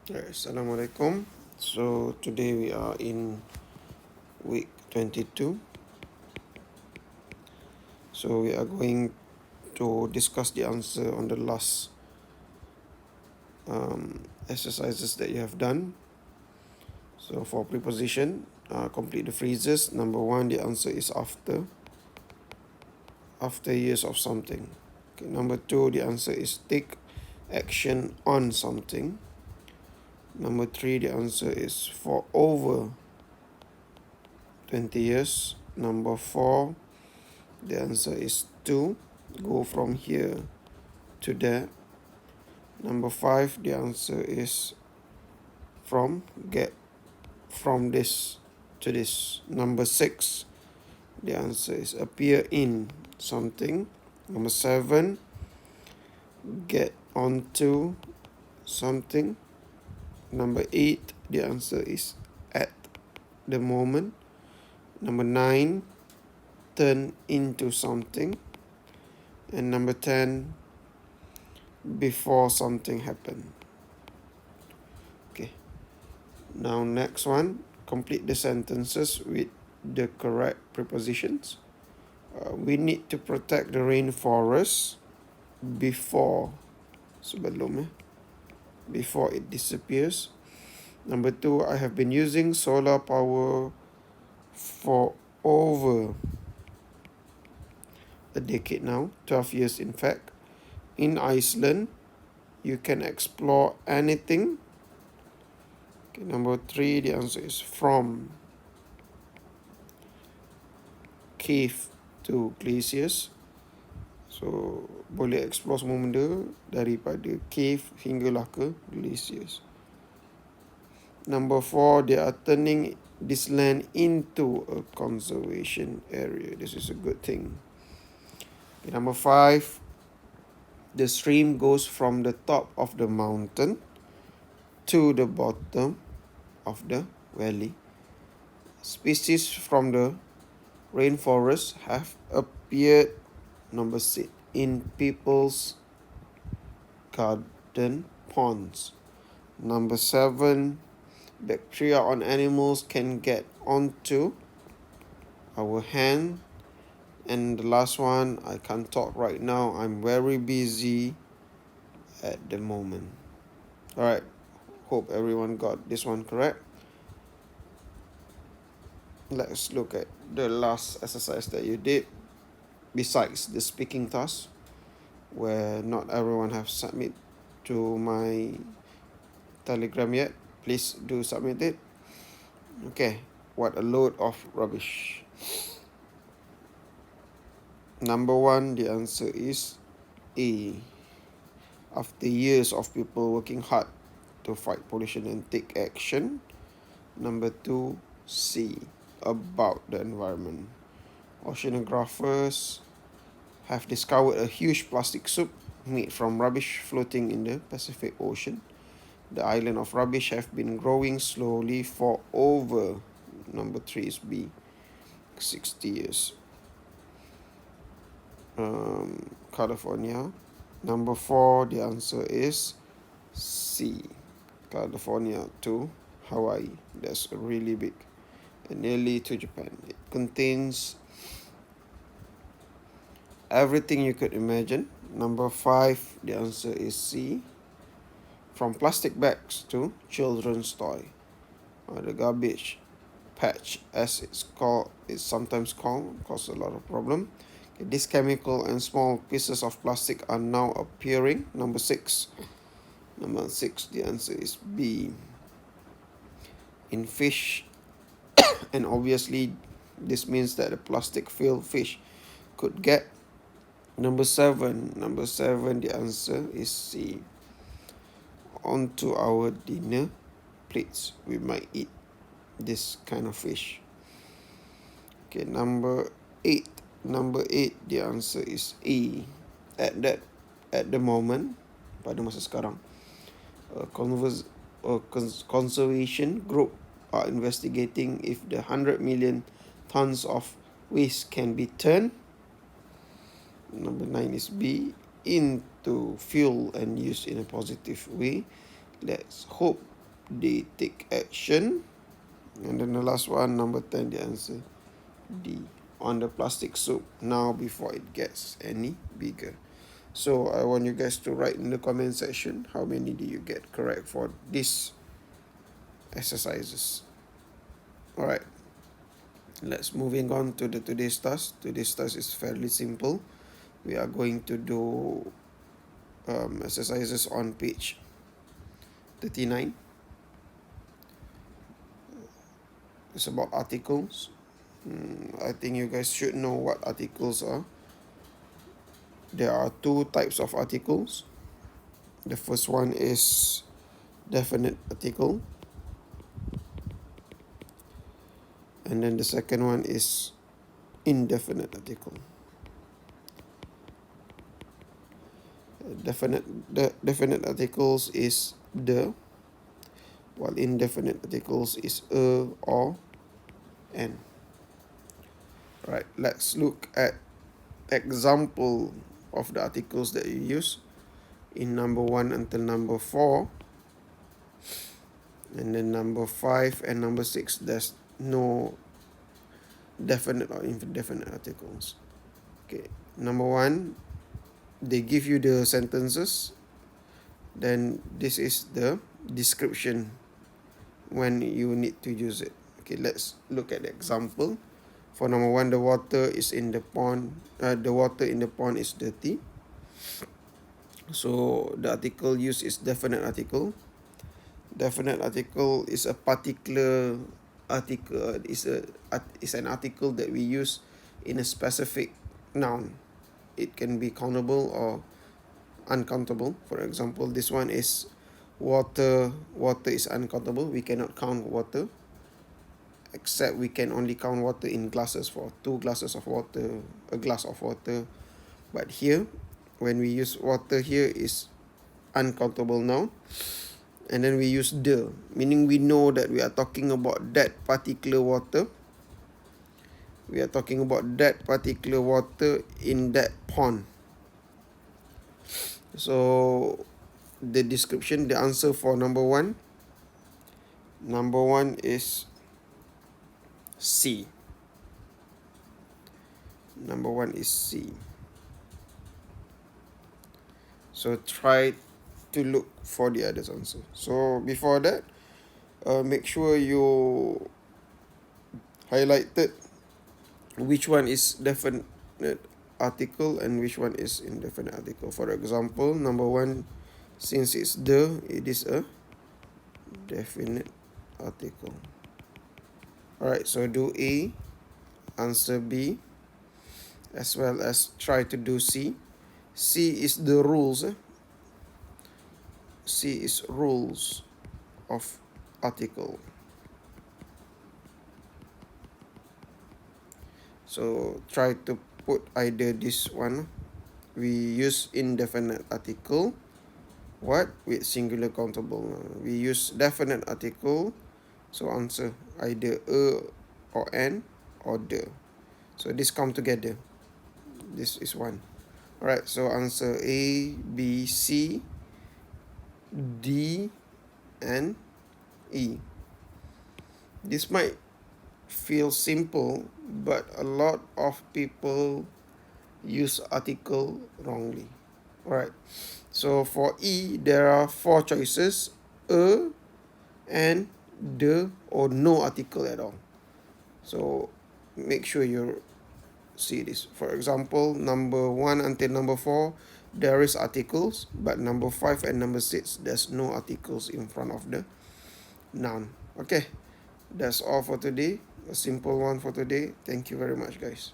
Assalamualaikum. So today we are in week 22. So we are going to discuss the answer on the last exercises that you have done. So for preposition, complete the phrases. Number one, the answer is after years of something. Okay, number two, the answer is take action on something. Number three, the answer is for over 20 years. Number four, the answer is to go from here to there. Number five, the answer is from, get from this to this. Number six, the answer is appear in something. Number seven, get onto something. Number eight, the answer is at the moment. Number nine, turn into something. And number 10, before something happened. Okay. Now next one, complete the sentences with the correct prepositions. We need to protect the rainforest before before it disappears. Number two, I have been using solar power for over a decade now, 12 years in fact. In Iceland, you can explore anything. Okay, number three, the answer is from cave to glaciers. So, boleh explore semua benda daripada cave hinggalah ke glaciers. Number four, they are turning this land into a conservation area. This is a good thing. Okay, number five, the stream goes from the top of the mountain to the bottom of the valley. Species from the rainforest have appeared, number six, in people's garden ponds. Number seven, bacteria on animals can get onto our hand. And the last one, I can't talk right now. I'm very busy at the moment. Alright, hope everyone got this one correct. Let's look at the last exercise that you did besides the speaking task, where not everyone have submit to my Telegram yet. Please do submit it. Okay, what a load of rubbish. Number one, the answer is A. After years of people working hard to fight pollution and take action. Number two, C. About the environment. Oceanographers have discovered a huge plastic soup made from rubbish floating in the Pacific Ocean. The island of rubbish have been growing slowly for over, number three is B, 60 years. California. Number four, the answer is C. California to Hawaii. That's really big. And nearly to Japan. It contains everything you could imagine. Number five, the answer is C. From plastic bags to children's toy. The garbage patch, as it's sometimes called, causes a lot of problem. Okay, this chemical and small pieces of plastic are now appearing. Number six, the answer is B. In fish, and obviously this means that the plastic-filled fish could get. Number seven, the answer is C. Onto our dinner plates, we might eat this kind of fish. Okay, number eight, the answer is A. At the moment, pada masa sekarang, conservation group are investigating if the 100 million tons of waste can be turned. Number 9 is B, into fuel and used in a positive way. Let's hope they take action. And then the last one, number 10, the answer D, on the plastic soup now before it gets any bigger. So I want you guys to write in the comment section how many do you get correct for these exercises. Alright, let's moving on to the today's task. Today's task is fairly simple. We are going to do exercises on page 39. It's about articles. I think you guys should know what articles are. There are two types of articles. The first one is definite article, and then the second one is indefinite article. Definite articles is the, while indefinite articles is a or an. Right, let's look at example of the articles that you use in number 1 until number 4, and then number 5 and number 6 there's no definite or indefinite articles. Okay, number 1, they give you the sentences, then this is the description when you need to use it. Okay, let's look at the example. For number 1, the water is in the pond. The water in the pond is dirty. So the article used is definite article. Definite article is a particular article. Is an article that we use in a specific noun. It can be countable or uncountable. For example, this one is water. Water is uncountable. We cannot count water, except we can only count water in glasses. For 2 glasses of water, a glass of water. But here, when we use water here is uncountable noun, and then we use the, meaning we know that we are talking about that particular water. We are talking about that particular water in that pond. So the description, the answer for number 1. Number 1 is C. Number 1 is C. So try to look for the other answer. So before that, make sure you highlighted which one is definite article and which one is indefinite article. For example, number 1, since it's the, it is a definite article. Alright, so do A, answer B, as well as try to do C. C is the rules. C is rules of article. So try to put either this one. We use indefinite article. What? With singular countable. We use definite article. So answer either a or an or the. So this come together. This is one. Alright, so answer A, B, C, D, and E. This might feel simple, but a lot of people use article wrongly. Alright, so for E, there are 4 choices: a, and, the, or no article at all. So make sure you see this. For example, number 1 until number 4, there is articles, but number 5 and number 6, there's no articles in front of the noun. Okay, that's all for today. A simple one for today. Thank you very much, guys.